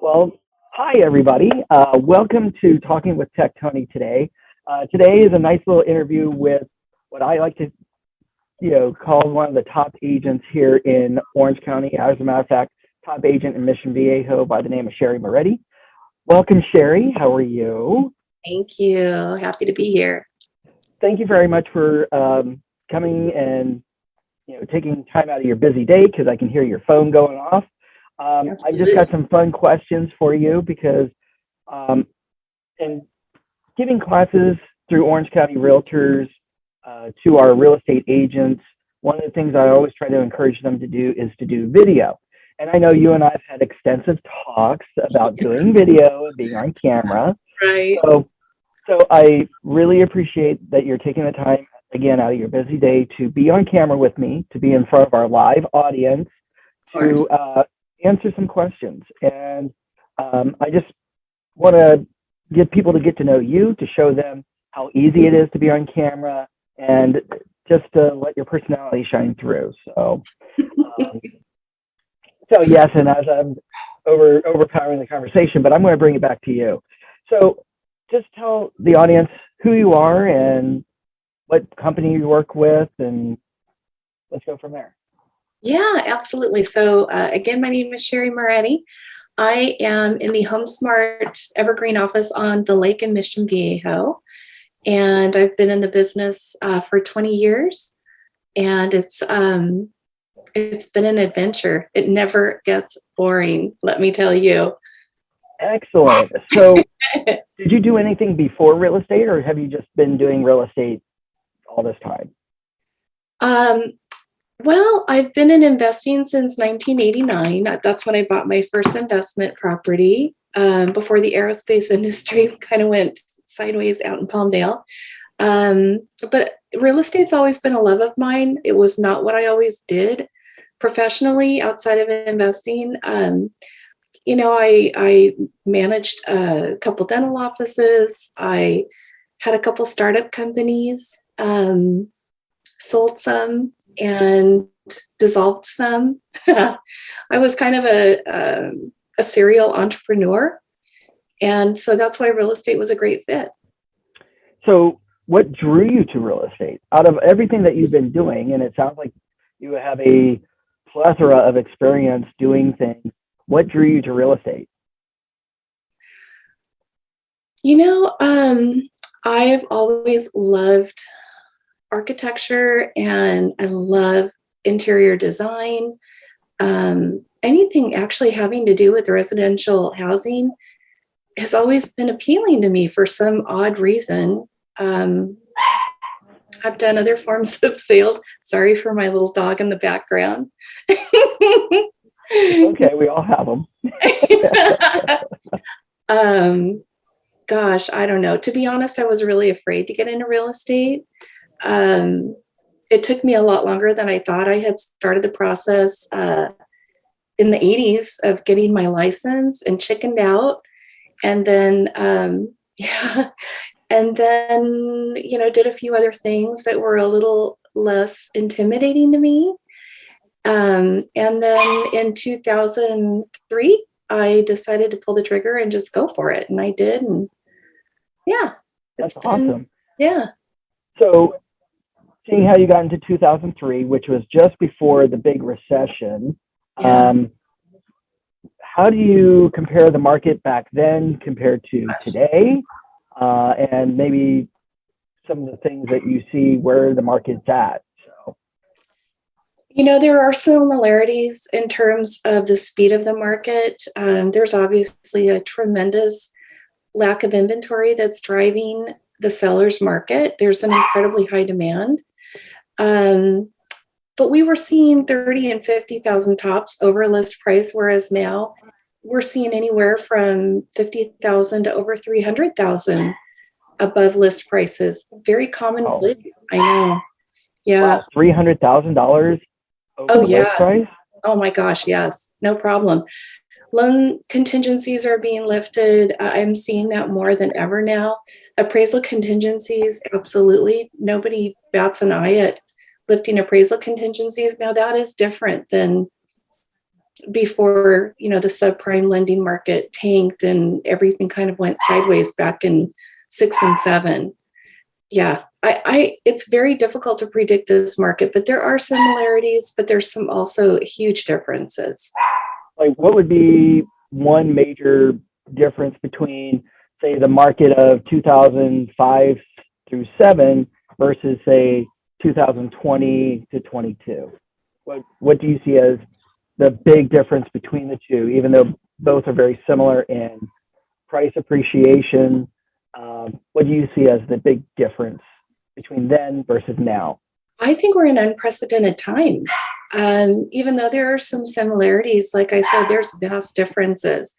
Well, hi everybody. Welcome to Talking with Tech Tony today. Today is a nice little interview with what I like to, call one of the top agents here in Orange County. As a matter of fact, top agent in Mission Viejo by the name of Shari Moretti. Welcome, Shari. How are you? Thank you. Happy to be here. Thank you very much for coming and taking time out of your busy day because I can hear your phone going off. I just got some fun questions for you because in giving classes through Orange County Realtors to our real estate agents, one of the things I always try to encourage them to do is to do video. And I know you and I have had extensive talks about doing video and being on camera. Right. So I really appreciate that you're taking the time again out of your busy day to be on camera with me, to be in front of our live audience, to answer some questions. And I just want to get people to get to know you, to show them how easy it is to be on camera, and just to let your personality shine through. So yes, and as I'm overpowering the conversation, but I'm going to bring it back to you. So just tell the audience who you are and what company you work with, and let's go from there. Yeah, absolutely. So again, my name is Shari Moretti. I am in the HomeSmart Evergreen office on the lake in Mission Viejo. And I've been in the business for 20 years. And it's been an adventure. It never gets boring, let me tell you. Excellent. So did you do anything before real estate, or have you just been doing real estate all this time? Well, I've been in investing since 1989. That's when I bought my first investment property before the aerospace industry kind of went sideways out in Palmdale. But real estate's always been a love of mine. It was not what I always did professionally outside of investing. I managed a couple dental offices. I had a couple startup companies, sold some and dissolved some. I was kind of a serial entrepreneur. And so that's why real estate was a great fit. So what drew you to real estate out of everything that you've been doing? And it sounds like you have a plethora of experience doing things. What drew you to real estate? I've always loved architecture and I love interior design. Anything actually having to do with residential housing has always been appealing to me for some odd reason. I've done other forms of sales. Sorry for my little dog in the background. Okay, we all have them. Gosh, I don't know. To be honest, I was really afraid to get into real estate. It took me a lot longer than I thought. I had started the process in the 80s of getting my license and chickened out. And then, did a few other things that were a little less intimidating to me. And then in 2003, I decided to pull the trigger and just go for it. And I did. And yeah. That's awesome. Yeah. So seeing how you got into 2003, which was just before the big recession, how do you compare the market back then compared to today? And maybe some of the things that you see where the market's at. So, there are similarities in terms of the speed of the market. There's obviously a tremendous lack of inventory that's driving the seller's market. There's an incredibly high demand. But we were seeing 30 and 50,000 tops over list price, whereas now we're seeing anywhere from 50,000 to over 300,000 above list prices. Very commonplace. I know. Yeah. Wow, $300,000 over list price? Oh my gosh, yes. No problem. Loan contingencies are being lifted. I'm seeing that more than ever now. Appraisal contingencies, absolutely. Nobody bats an eye at lifting appraisal contingencies. Now that is different than, before, the subprime lending market tanked and everything kind of went sideways back in 6 and 7. Yeah, it's very difficult to predict this market, but there are similarities, but there's some also huge differences. Like, what would be one major difference between, say, the market of 2005 through 7 versus, say, 2020 to 22? What do you see as the big difference between the two, even though both are very similar in price appreciation? What do you see as the big difference between then versus now? I think we're in unprecedented times. Even though there are some similarities, like I said, there's vast differences.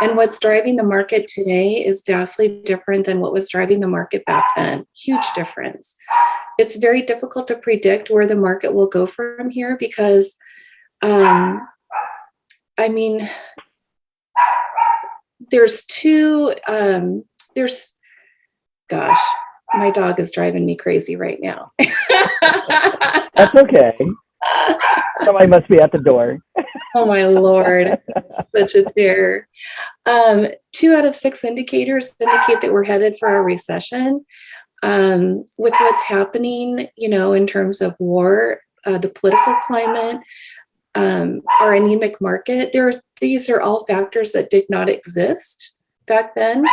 And what's driving the market today is vastly different than what was driving the market back then. Huge difference. It's very difficult to predict where the market will go from here because, gosh, my dog is driving me crazy right now. That's okay. Somebody must be at the door. Oh my Lord, such a terror. 2 out of 6 indicators indicate that we're headed for a recession. With what's happening, in terms of war, the political climate, our anemic market, these are all factors that did not exist back then.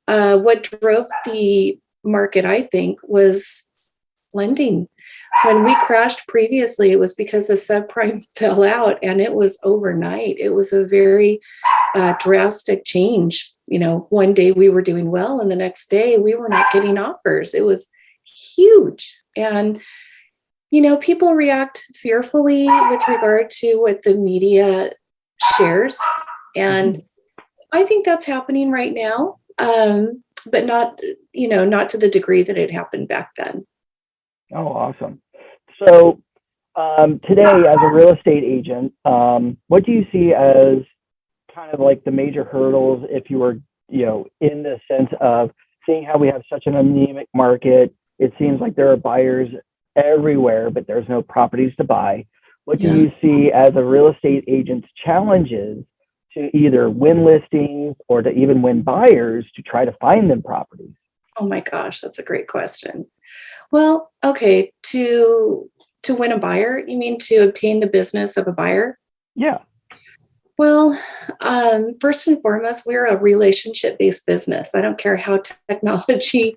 What drove the market, I think, was lending. When we crashed previously, it was because the subprime fell out, and it was overnight. It was a very drastic change. One day we were doing well, and the next day we were not getting offers. It was huge. And, people react fearfully with regard to what the media shares. And I think that's happening right now, but not to the degree that it happened back then. Oh, awesome. So today, as a real estate agent, what do you see as kind of like the major hurdles if you were, in the sense of seeing how we have such an anemic market? It seems like there are buyers everywhere, but there's no properties to buy. What do you see as a real estate agent's challenges to either win listings or to even win buyers to try to find them properties? Oh my gosh, that's a great question. Well, okay, to win a buyer, you mean to obtain the business of a buyer? Yeah. Well, first and foremost, we're a relationship-based business. I don't care how technology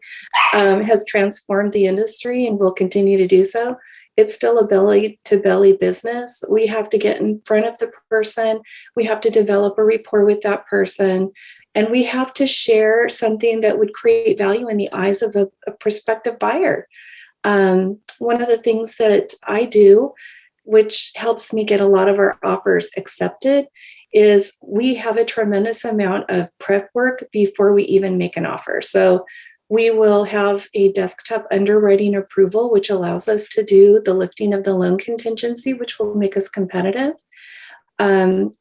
has transformed the industry and will continue to do so. It's still a belly-to-belly business. We have to get in front of the person. We have to develop a rapport with that person. And we have to share something that would create value in the eyes of a prospective buyer. One of the things that I do, which helps me get a lot of our offers accepted, is we have a tremendous amount of prep work before we even make an offer. So we will have a desktop underwriting approval, which allows us to do the lifting of the loan contingency, which will make us competitive.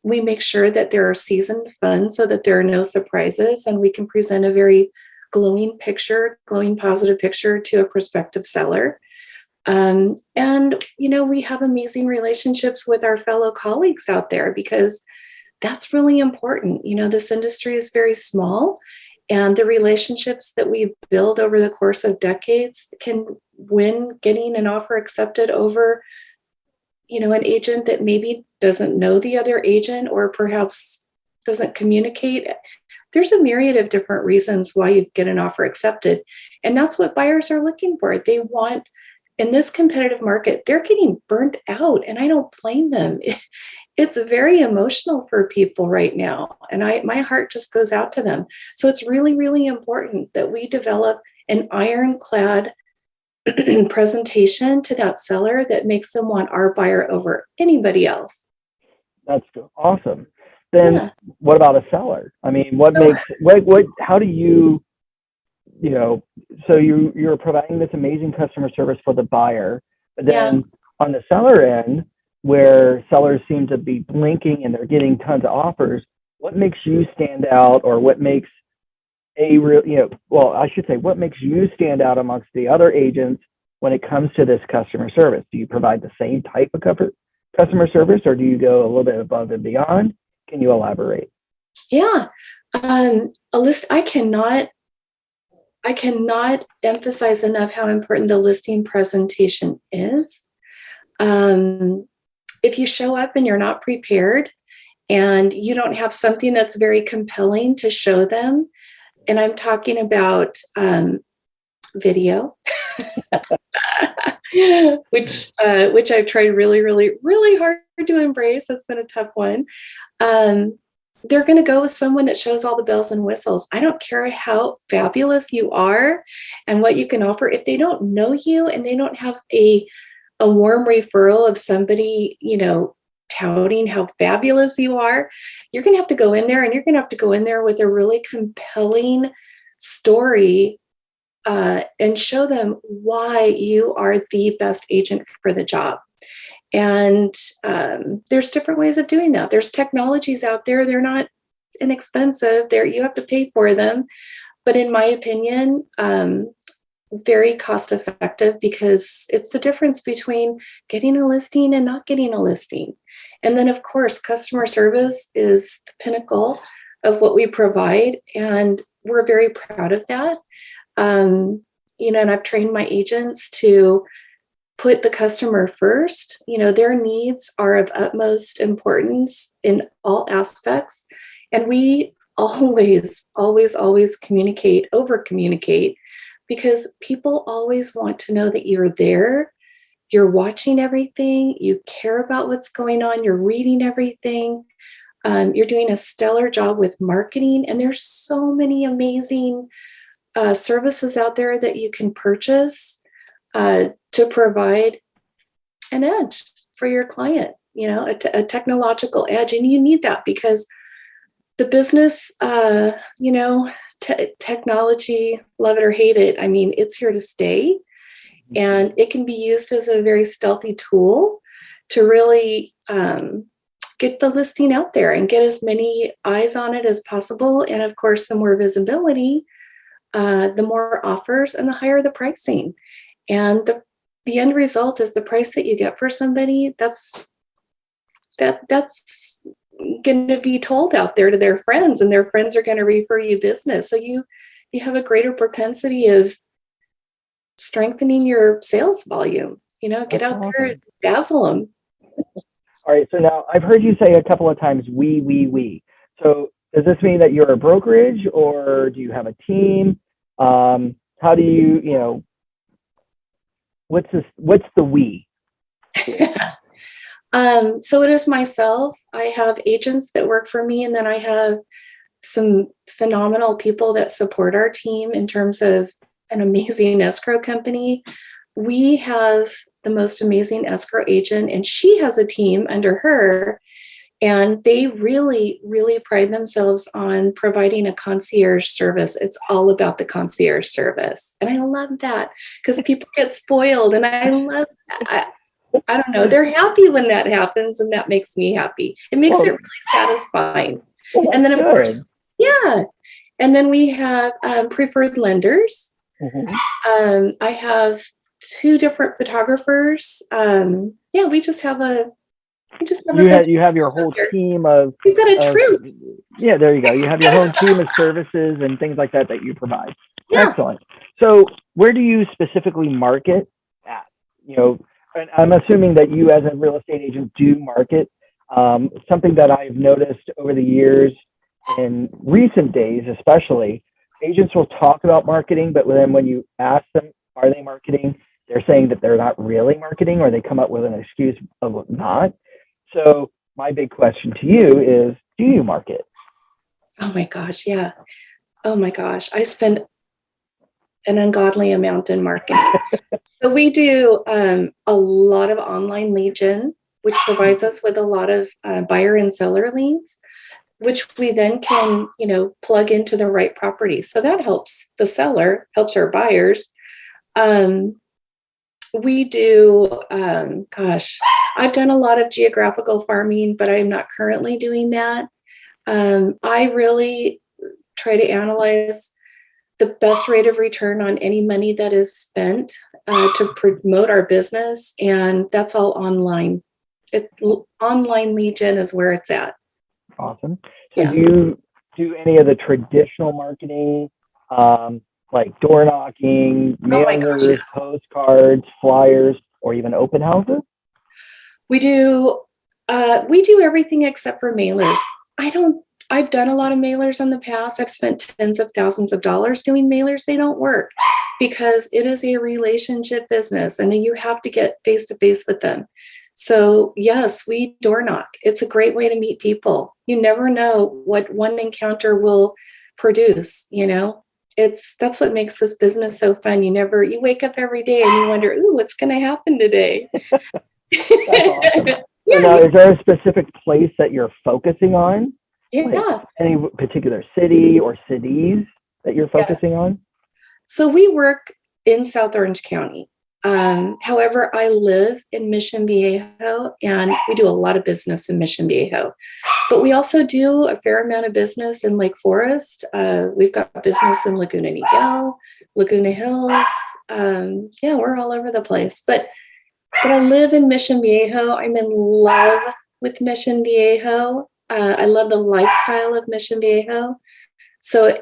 We make sure that there are seasoned funds so that there are no surprises, and we can present a very glowing positive picture to a prospective seller. And, we have amazing relationships with our fellow colleagues out there because that's really important. This industry is very small, and the relationships that we build over the course of decades can win getting an offer accepted over an agent that maybe doesn't know the other agent or perhaps doesn't communicate. There's a myriad of different reasons why you get an offer accepted. And that's what buyers are looking for. They want, in this competitive market, they're getting burnt out, and I don't blame them. It's very emotional for people right now. And my heart just goes out to them. So it's really, really important that we develop an ironclad presentation to that seller that makes them want our buyer over anybody else. That's awesome. Then what about a seller? I mean, how do you, so you're providing this amazing customer service for the buyer, but then on the seller end, where sellers seem to be blinking and they're getting tons of offers, what makes you stand out, or what makes what makes you stand out amongst the other agents when it comes to this customer service? Do you provide the same type of customer service, or do you go a little bit above and beyond? Can you elaborate? Yeah. A list, I cannot emphasize enough how important the listing presentation is. If you show up and you're not prepared and you don't have something that's very compelling to show them, and I'm talking about video, which I've tried really, really, really hard to embrace. That's been a tough one. They're going to go with someone that shows all the bells and whistles. I don't care how fabulous you are and what you can offer. If they don't know you and they don't have a warm referral of somebody, touting how fabulous you are, you're going to have to go in there, and you're going to have to go in there with a really compelling story and show them why you are the best agent for the job. And there's different ways of doing that. There's technologies out there. They're not inexpensive. You have to pay for them. But in my opinion, very cost effective, because it's the difference between getting a listing and not getting a listing. And then, of course, customer service is the pinnacle of what we provide. And we're very proud of that. And I've trained my agents to put the customer first. Their needs are of utmost importance in all aspects. And we always, always, always over communicate, because people always want to know that you're there, you're watching everything, you care about what's going on, you're reading everything, you're doing a stellar job with marketing. And there's so many amazing services out there that you can purchase to provide an edge for your client, a technological edge. And you need that, because the business, technology, love it or hate it, it's here to stay. And it can be used as a very stealthy tool to really get the listing out there and get as many eyes on it as possible. And of course, the more visibility, the more offers, and the higher the pricing. And the end result is the price that you get for somebody, that's going to be told out there to their friends, and their friends are going to refer you business. So you have a greater propensity of strengthening your sales volume. Get out there and dazzle them. All right. So now I've heard you say a couple of times, we. So does this mean that you're a brokerage, or do you have a team? How do you, what's the we? So it is myself. I have agents that work for me, and then I have some phenomenal people that support our team in terms of an amazing escrow company. We have the most amazing escrow agent, and she has a team under her, and they really, really pride themselves on providing a concierge service. It's all about the concierge service. And I love that, because people get spoiled, and I love that. I don't know. They're happy when that happens, and that makes me happy. It makes it really satisfying. And then, of course, yeah. And then we have preferred lenders. Mm-hmm. I have 2 different photographers. We just have you have your whole team of. You've got a troop. Yeah, there you go. You have your whole team of services and things like that you provide. Yeah. Excellent. So where do you specifically market at? And I'm assuming that you, as a real estate agent, do market. Something that I've noticed over the years, in recent days especially, agents will talk about marketing, but then when you ask them, are they marketing, they're saying that they're not really marketing, or they come up with an excuse of not. So my big question to you is, do you market? Oh my gosh, yeah. Oh my gosh, I spend an ungodly amount in marketing. So we do a lot of online lead gen, which provides us with a lot of buyer and seller leads, which we then can, plug into the right property. So that helps the seller, helps our buyers. We do, I've done a lot of geographical farming, but I'm not currently doing that. I really try to analyze the best rate of return on any money that is spent to promote our business, and that's all online. Online lead gen is where it's at. Awesome. So Yeah. do you do any of the traditional marketing, like door knocking, Oh my gosh, mailers, yes. postcards, flyers, or even open houses? We do everything except for mailers. I've done a lot of mailers in the past. I've spent tens of thousands of dollars doing mailers. They don't work because it is a relationship business and you have to get face to face with them. So yes, we door knock. It's a great way to meet people. You never know what one encounter will produce, that's what makes this business so fun. You wake up every day and you wonder, ooh, what's going to happen today? That's awesome. So now, is there a specific place that you're focusing on? Yeah. Like any particular city or cities that you're focusing on? So we work in South Orange County. However, I live in Mission Viejo and we do a lot of business in Mission Viejo. But we also do a fair amount of business in Lake Forest. We've got business in Laguna Niguel, Laguna Hills. We're all over the place. But I live in Mission Viejo. I'm in love with Mission Viejo. I love the lifestyle of Mission Viejo. So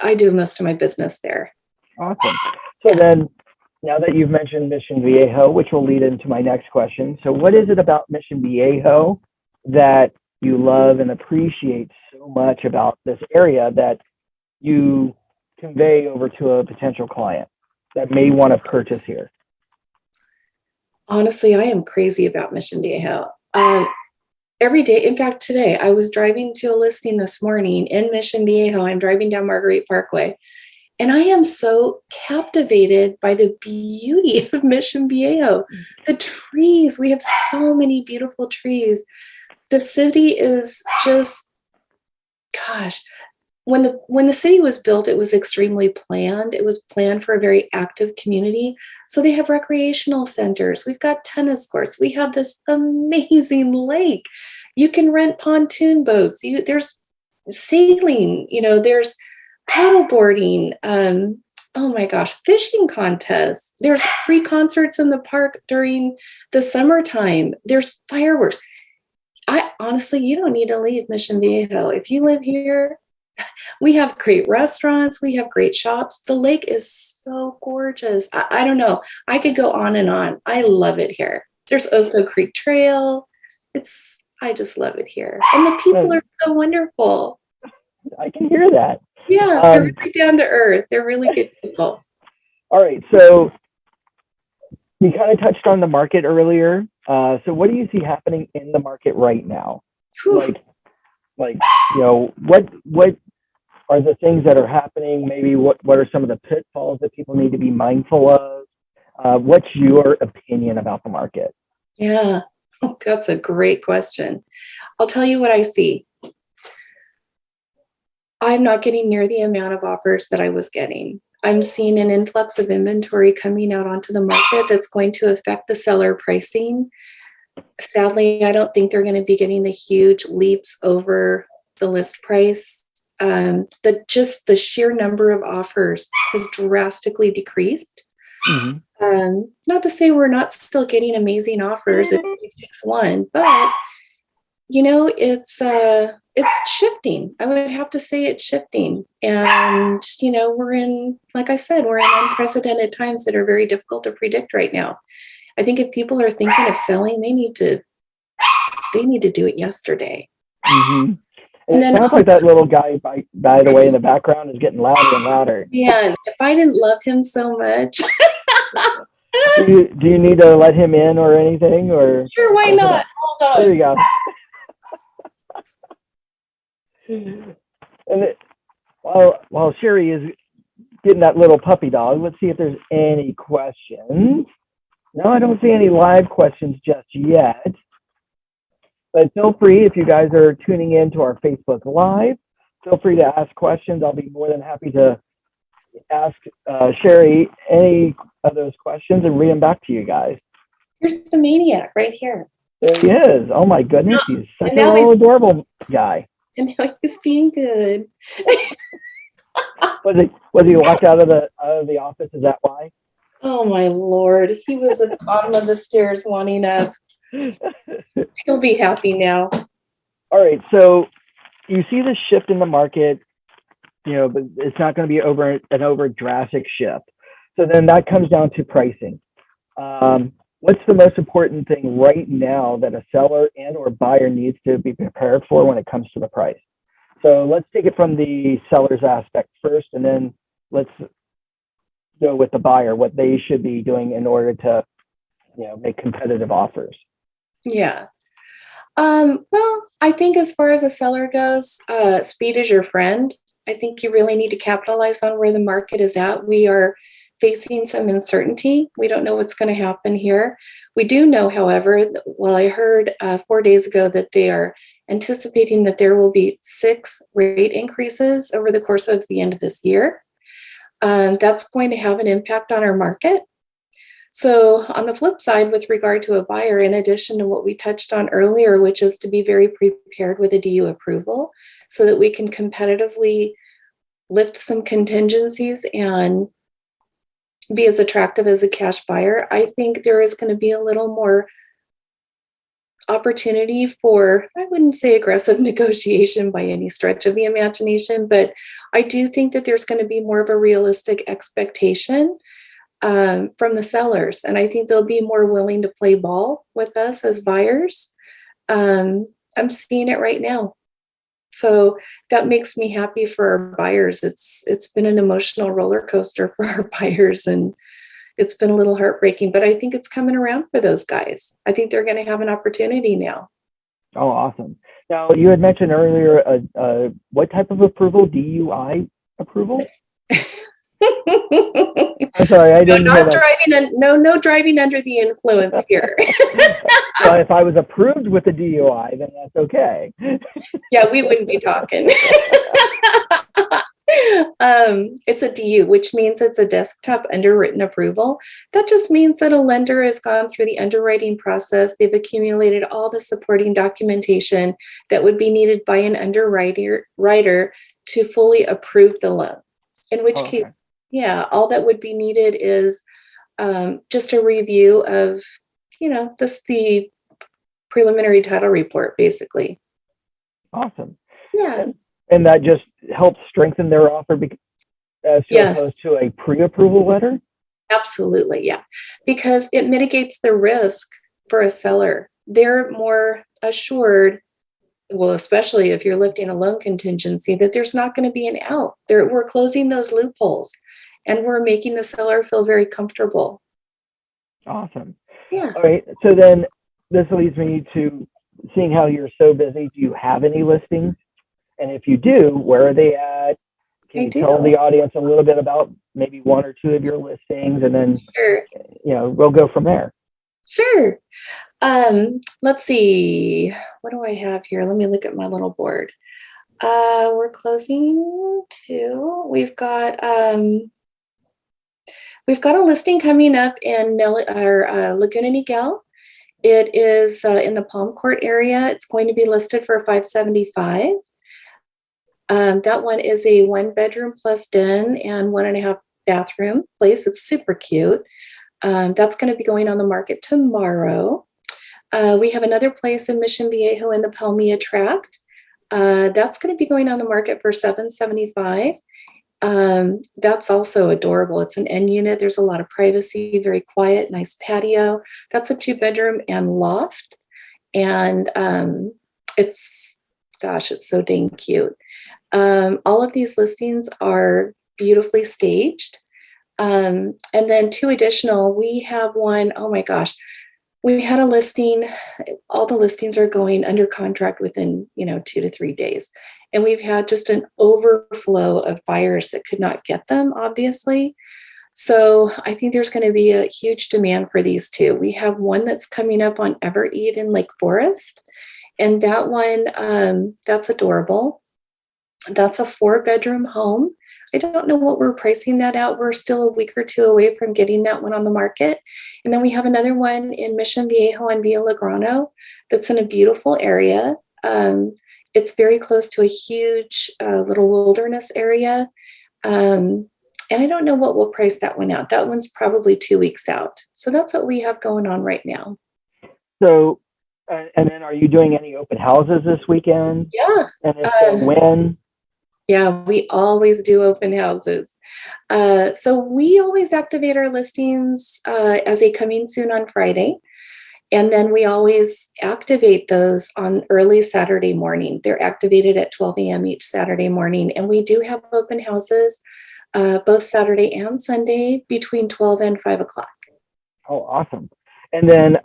I do most of my business there. Awesome. So then, now that you've mentioned Mission Viejo, which will lead into my next question. So what is it about Mission Viejo that you love and appreciate so much about this area that you convey over to a potential client that may want to purchase here? Honestly, I am crazy about Mission Viejo. Every day, in fact, today, I was driving to a listing this morning in Mission Viejo. I'm driving down Marguerite Parkway, and I am so captivated by the beauty of Mission Viejo. The trees, we have so many beautiful trees. The city is just, gosh, when the city was built, it was extremely planned. It was planned for a very active community. So they have recreational centers. We've got tennis courts. We have this amazing lake. You can rent pontoon boats. There's sailing, there's paddleboarding. Oh my gosh, fishing contests. There's free concerts in the park during the summertime. There's fireworks. Honestly, you don't need to leave Mission Viejo. If you live here, we have great restaurants. We have great shops. The lake is so gorgeous. I don't know. I could go on and on. I love it here. There's Oso Creek Trail. I just love it here. And the people are so wonderful. I can hear that. Yeah, they're really down to earth. They're really good people. All right. So you kind of touched on the market earlier. So what do you see happening in the market right now? Whew. Like, what are the things that are happening? Maybe what are some of the pitfalls that people need to be mindful of? What's your opinion about the market? Yeah, that's a great question. I'll tell you what I see. I'm not getting near the amount of offers that I was getting. I'm seeing an influx of inventory coming out onto the market that's going to affect the seller pricing. Sadly, I don't think they're going to be getting the huge leaps over the list price. The sheer number of offers has drastically decreased. Mm-hmm. Not to say we're not still getting amazing offers. It takes one, but it's shifting. I would have to say it's shifting. And, we're in, like I said, we're in unprecedented times that are very difficult to predict right now. I think if people are thinking of selling, they need to do it yesterday. Mm-hmm. And it sounds like that little guy, by the way, in the background is getting louder and louder. Man, if I didn't love him so much. Do you need to let him in or anything? Or sure, why not? Hold on. There you go. And while Shari is getting that little puppy dog, let's see if there's any questions. No, I don't see any live questions just yet. But feel free, if you guys are tuning in to our Facebook Live, feel free to ask questions. I'll be more than happy to ask Shari any of those questions and read them back to you guys. Here's the maniac right here. There he is. Oh my goodness, he's such a little adorable guy. And now he's being good. Was he locked out of the office? Is that why? Oh my Lord. He was at the bottom of the stairs wanting up. He'll be happy now. All right. So you see the shift in the market, but it's not going to be over drastic shift. So then that comes down to pricing. What's the most important thing right now that a seller and or buyer needs to be prepared for when it comes to the price? So let's take it from the seller's aspect first, and then let's go with the buyer, what they should be doing in order to, make competitive offers. Yeah. Well, I think as far as a seller goes, speed is your friend. I think you really need to capitalize on where the market is at. We are facing some uncertainty. We don't know what's going to happen here. We do know, however, I heard 4 days ago that they are anticipating that there will be 6 rate increases over the course of the end of this year. That's going to have an impact on our market. So on the flip side, with regard to a buyer, in addition to what we touched on earlier, which is to be very prepared with a DU approval so that we can competitively lift some contingencies and be as attractive as a cash buyer, I think there is going to be a little more opportunity for, I wouldn't say aggressive negotiation by any stretch of the imagination, but I do think that there's going to be more of a realistic expectation from the sellers. And I think they'll be more willing to play ball with us as buyers. I'm seeing it right now. So that makes me happy for our buyers. It's been an emotional roller coaster for our buyers, and it's been a little heartbreaking, but I think it's coming around for those guys. I think they're going to have an opportunity now. Oh, awesome. Now, you had mentioned earlier, what type of approval? DUI approval? I'm sorry, I didn't hear that. No driving under the influence here. Well, if I was approved with a DUI, then that's okay. Yeah, we wouldn't be talking. It's a DU, which means it's a desktop underwritten approval. That just means that a lender has gone through the underwriting process. They've accumulated all the supporting documentation that would be needed by an underwriter to fully approve the loan. In which case, yeah, all that would be needed is just a review of, the preliminary title report, basically. Awesome. Yeah. And that just helps strengthen their offer as opposed to a pre-approval letter? Absolutely, yeah. Because it mitigates the risk for a seller. They're more assured, well, especially if you're lifting a loan contingency, that there's not going to be an out. We're closing those loopholes, and we're making the seller feel very comfortable. Awesome. Yeah. All right. So then this leads me to seeing how you're so busy. Do you have any listings? And if you do, where are they at? Can you tell the audience a little bit about maybe 1 or 2 of your listings, and then we'll go from there. Sure. Let's see. What do I have here? Let me look at my little board. We're closing 2. We've got a listing coming up in Laguna Niguel. It is in the Palm Court area. It's going to be listed for $575,000. That one is a 1-bedroom plus den and 1.5 bathroom place. It's super cute. That's going to be going on the market tomorrow. We have another place in Mission Viejo in the Palmilla tract. That's going to be going on the market for $775,000. That's also adorable. It's an end unit. There's a lot of privacy, very quiet, nice patio. That's a 2-bedroom and loft. And it's so dang cute. All of these listings are beautifully staged. And then 2 additional, we have one, oh my gosh, we had a listing, all the listings are going under contract within, 2 to 3 days. And we've had just an overflow of buyers that could not get them, obviously. So I think there's going to be a huge demand for these 2. We have one that's coming up on Evergreen in Lake Forest. And that one, that's adorable. That's a 4-bedroom home. I don't know what we're pricing that out. We're still a week or 2 away from getting that one on the market. And then we have another one in Mission Viejo and Villa Lagrano that's in a beautiful area. It's very close to a huge little wilderness area. And I don't know what we'll price that one out. That one's probably 2 weeks out. So that's what we have going on right now. So, and then are you doing any open houses this weekend? Yeah. And if so, when? Yeah, we always do open houses. So we always activate our listings as a coming soon on Friday. And then we always activate those on early Saturday morning. They're activated at 12 a.m. each Saturday morning. And we do have open houses both Saturday and Sunday between 12 and 5 o'clock. Oh, awesome. And then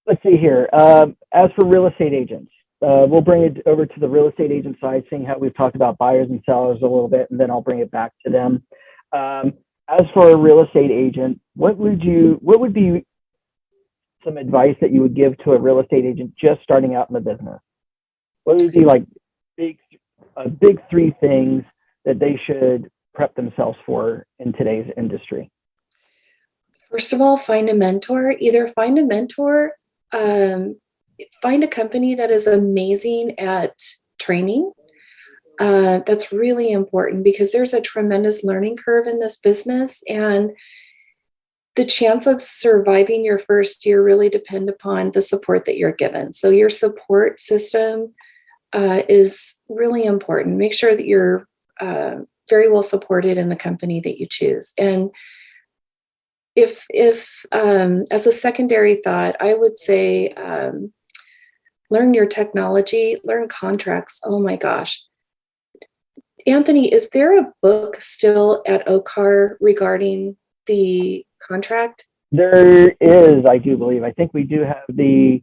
let's see here. As for real estate agents, we'll bring it over to the real estate agent side, seeing how we've talked about buyers and sellers a little bit, and then I'll bring it back to them. As for a real estate agent, what would be some advice that you would give to a real estate agent just starting out in the business? What would be like big three things that they should prep themselves for in today's industry? First of all, find a mentor. Either find a mentor, find a company that is amazing at training. That's really important because there's a tremendous learning curve in this business, and the chance of surviving your first year really depend upon the support that you're given. So your support system is really important. Make sure that you're very well supported in the company that you choose. And if as a secondary thought, I would say learn your technology, learn contracts. Oh my gosh. Anthony, is there a book still at OCAR regarding the contract? There is, I do believe. I think we do have a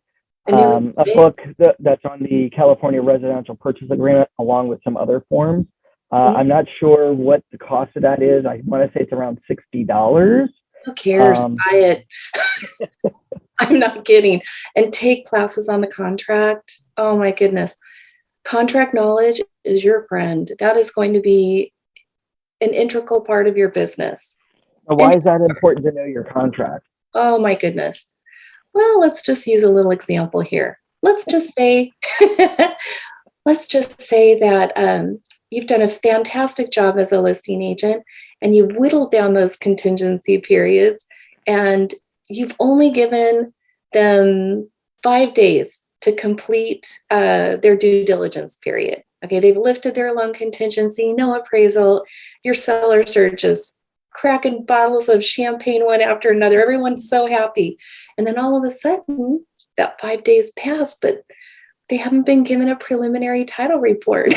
book that's on the California Residential Purchase Agreement, along with some other forms. I'm not sure what the cost of that is. I want to say it's around $60. Who cares? Buy it. I'm not kidding. And take classes on the contract. Oh my goodness. Contract knowledge is your friend. That is going to be an integral part of your business. Why is that important to know your contract? Oh my goodness. Well, let's just use a little example here. Let's just say that you've done a fantastic job as a listing agent, and you've whittled down those contingency periods, and you've only given them 5 days to complete their due diligence period. Okay, they've lifted their loan contingency, no appraisal. Your sellers are just cracking bottles of champagne one after another. Everyone's so happy. And then all of a sudden, that 5 days pass, but they haven't been given a preliminary title report.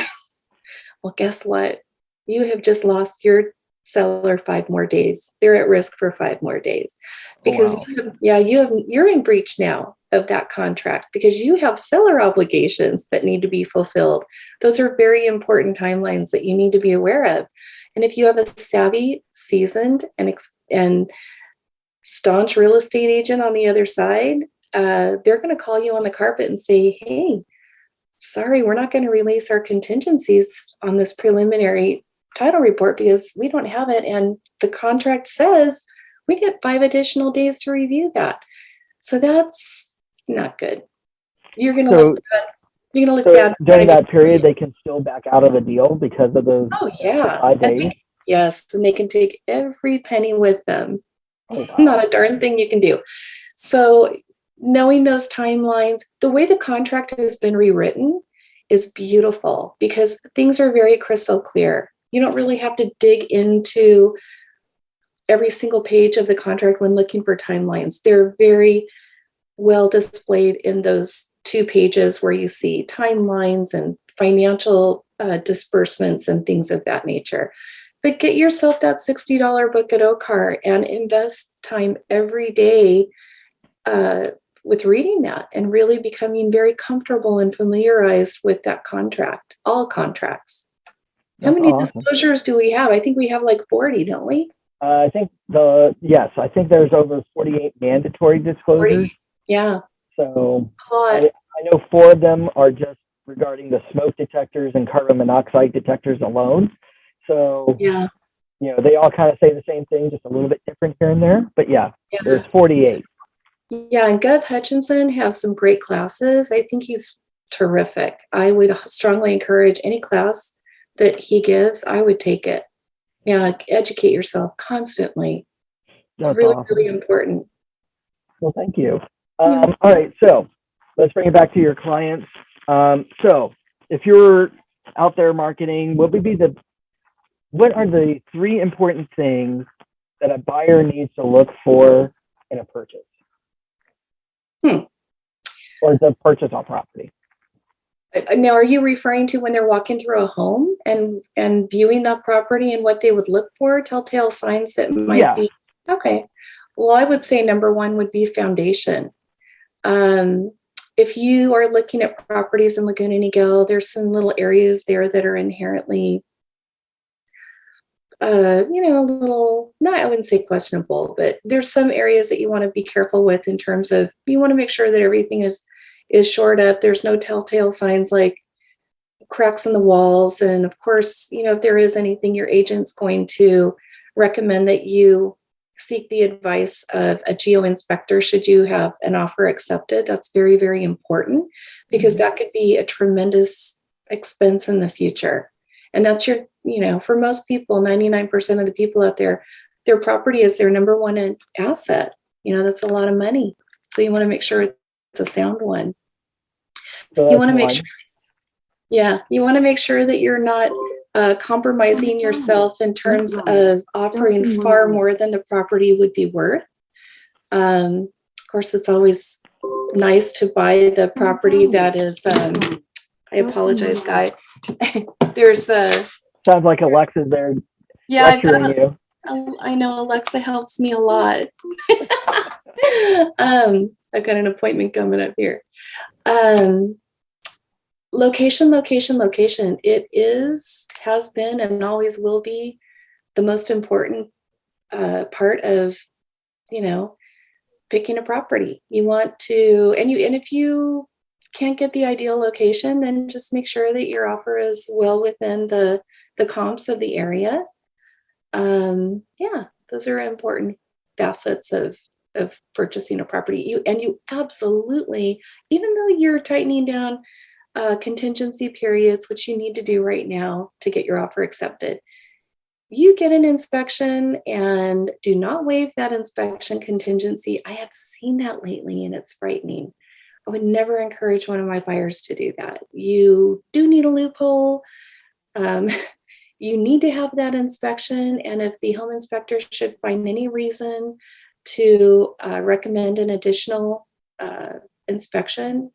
Well, guess what? You have just lost your seller 5 more days. They're at risk for 5 more days because you're in breach now of that contract because you have seller obligations that need to be fulfilled. Those are very important timelines that you need to be aware of. And if you have a savvy, seasoned, and staunch real estate agent on the other side, they're going to call you on the carpet and say, hey, sorry, we're not going to release our contingencies on this preliminary title report because we don't have it. And the contract says we get 5 additional days to review that. So that's not good. You're going to look bad. You're going to look bad. During that period, they can still back out of the deal because of those 5 days? Yes, and they can take every penny with them. Oh, wow. Not a darn thing you can do. So knowing those timelines, the way the contract has been rewritten is beautiful because things are very crystal clear. You don't really have to dig into every single page of the contract when looking for timelines. They're very well displayed in those 2 pages where you see timelines and financial disbursements and things of that nature. But get yourself that $60 book at OCAR and invest time every day with reading that and really becoming very comfortable and familiarized with that contract, all contracts. How many disclosures do we have? I think we have like 40, don't we? I think there's over 48 mandatory disclosures. 40, yeah. So I know 4 of them are just regarding the smoke detectors and carbon monoxide detectors alone. So they all kind of say the same thing, just a little bit different here and there. But there's 48. Yeah, and Gov Hutchinson has some great classes. I think he's terrific. I would strongly encourage any class that he gives. I would take it. Yeah, educate yourself constantly. It's really, really important. Well, thank you. All right, so let's bring it back to your clients. So if you're out there marketing, what are the three important things that a buyer needs to look for in a purchase? Or the purchase on property? Now, are you referring to when they're walking through a home and viewing that property and what they would look for, telltale signs that might be? Okay. Well, I would say number one would be foundation. If you are looking at properties in Laguna Niguel, there's some little areas there that are inherently, a little, I wouldn't say questionable, but there's some areas that you want to be careful with in terms of, you want to make sure that everything is shored up. There's no telltale signs like cracks in the walls. And of course, if there is anything, your agent's going to recommend that you seek the advice of a geo inspector should you have an offer accepted. That's very, very important, because that could be a tremendous expense in the future. And that's for most people, 99% of the people out there, their property is their number one asset. That's a lot of money. So you want to make sure it's a sound one. So you want to make sure, you want to make sure that you're not compromising yourself in terms of offering far more than the property would be worth. Of course, it's always nice to buy the property that is, I apologize, Guy. There's sounds like Alexa's there lecturing you. I know Alexa helps me a lot. I've got an appointment coming up here. Location. It has been, and always will be the most important part of, picking a property. You want to, and if you can't get the ideal location, then just make sure that your offer is well within the comps of the area. Those are important facets of purchasing a property. You absolutely, even though you're tightening down contingency periods, which you need to do right now to get your offer accepted, you get an inspection and do not waive that inspection contingency. I have seen that lately, and it's frightening. I would never encourage one of my buyers to do that. You do need a loophole. You need to have that inspection. And if the home inspector should find any reason to recommend an additional inspection,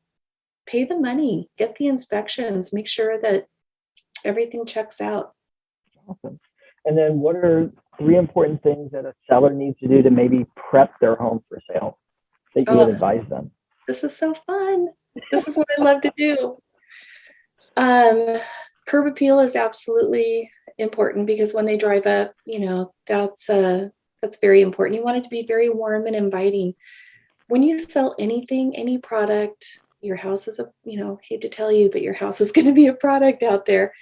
pay the money, get the inspections, make sure that everything checks out. Awesome. And then what are three important things that a seller needs to do to maybe prep their home for sale that you would advise them? This is so fun. This is what I love to do. Curb appeal is absolutely important, because when they drive up, that's very important. You want it to be very warm and inviting. When you sell anything, any product, your house is hate to tell you, but your house is going to be a product out there.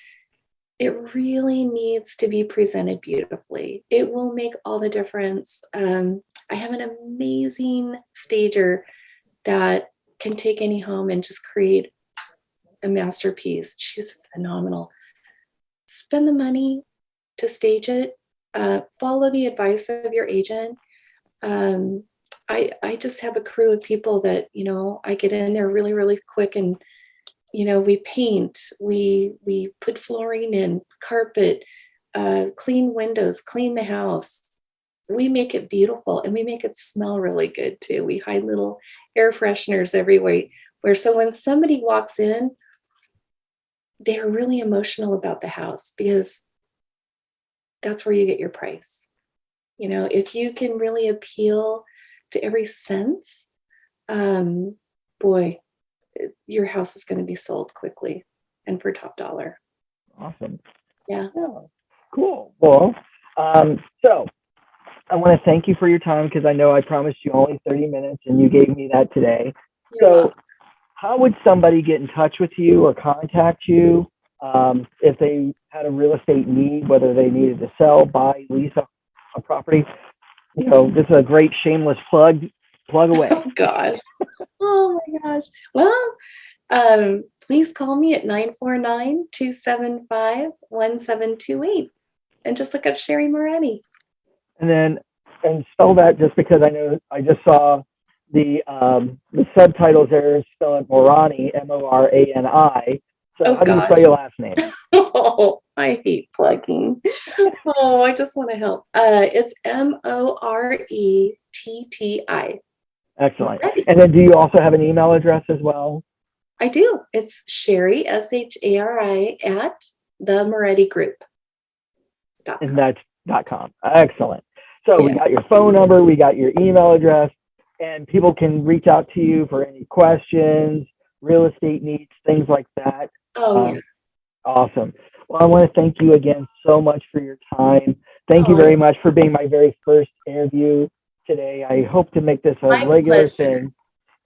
It really needs to be presented beautifully. It will make all the difference. I have an amazing stager that can take any home and just create a masterpiece. She's phenomenal. Spend the money to stage it. Follow the advice of your agent. I just have a crew of people that, I get in there really, really quick, and, we paint, we put flooring in, carpet, clean windows, clean the house. We make it beautiful, and we make it smell really good too. We hide little air fresheners everywhere, so when somebody walks in, they're really emotional about the house, because that's where you get your price. If you can really appeal to every sense, your house is going to be sold quickly and for top dollar. Awesome. Yeah. Cool. Well, so I want to thank you for your time, because I know I promised you only 30 minutes and you gave me that today. You're welcome. How would somebody get in touch with you or contact you if they had a real estate need, whether they needed to sell, buy, lease a property? This is a great shameless plug away. Oh, God. Oh, my gosh. Well, please call me at 949-275-1728 and just look up Shari Moretti. And spell that, just because I know I just saw the subtitles there spell it Morani, Morani. So Oh how do you God. spell your last name? Oh, I hate plugging. Oh, I just want to help. It's Moretti. Excellent. Moretti. And then do you also have an email address as well? I do. It's Shari, Shari, at the Moretti Group. And that's .com. Excellent. So we Yeah. got your phone number, we got your email address, and people can reach out to you for any questions, real estate needs, things like that. Oh, yeah. Awesome. Well, I want to thank you again so much for your time. Thank you Oh. very much for being my very first interview today. I hope to make this a My regular pleasure. thing.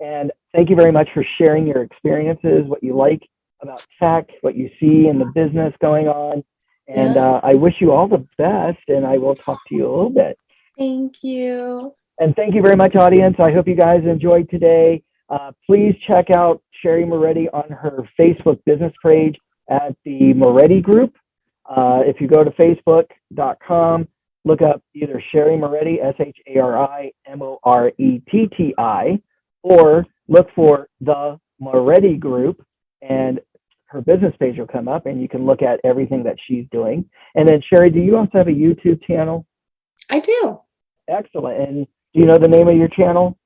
And thank you very much for sharing your experiences, what you like about tech, what you see in the business going on. And Yeah. I wish you all the best, and I will talk to you a little bit. Thank you. And thank you very much, audience. I hope you guys enjoyed today. Please check out Shari Moretti on her Facebook business page at the Moretti Group. If you go to facebook.com, look up either Shari Moretti, Shari Moretti, or look for the Moretti Group, and her business page will come up, and you can look at everything that she's doing. And then, Shari, do you also have a YouTube channel? I do. Excellent. And do you know the name of your channel?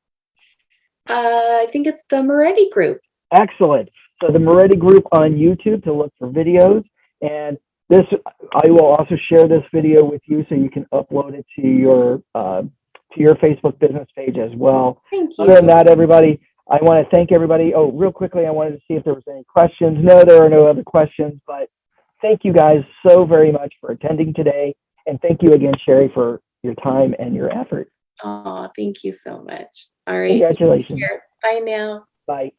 I think it's the Moretti Group. Excellent. So the Moretti Group on YouTube to look for videos. And this, I will also share this video with you so you can upload it to your Facebook business page as well. Thank you. Other than that, everybody, I want to thank everybody. Oh, real quickly, I wanted to see if there was any questions. No, there are no other questions, but thank you guys so very much for attending today. And thank you again, Shari, for your time and your effort. Oh, thank you so much. All right. Congratulations. Bye now. Bye.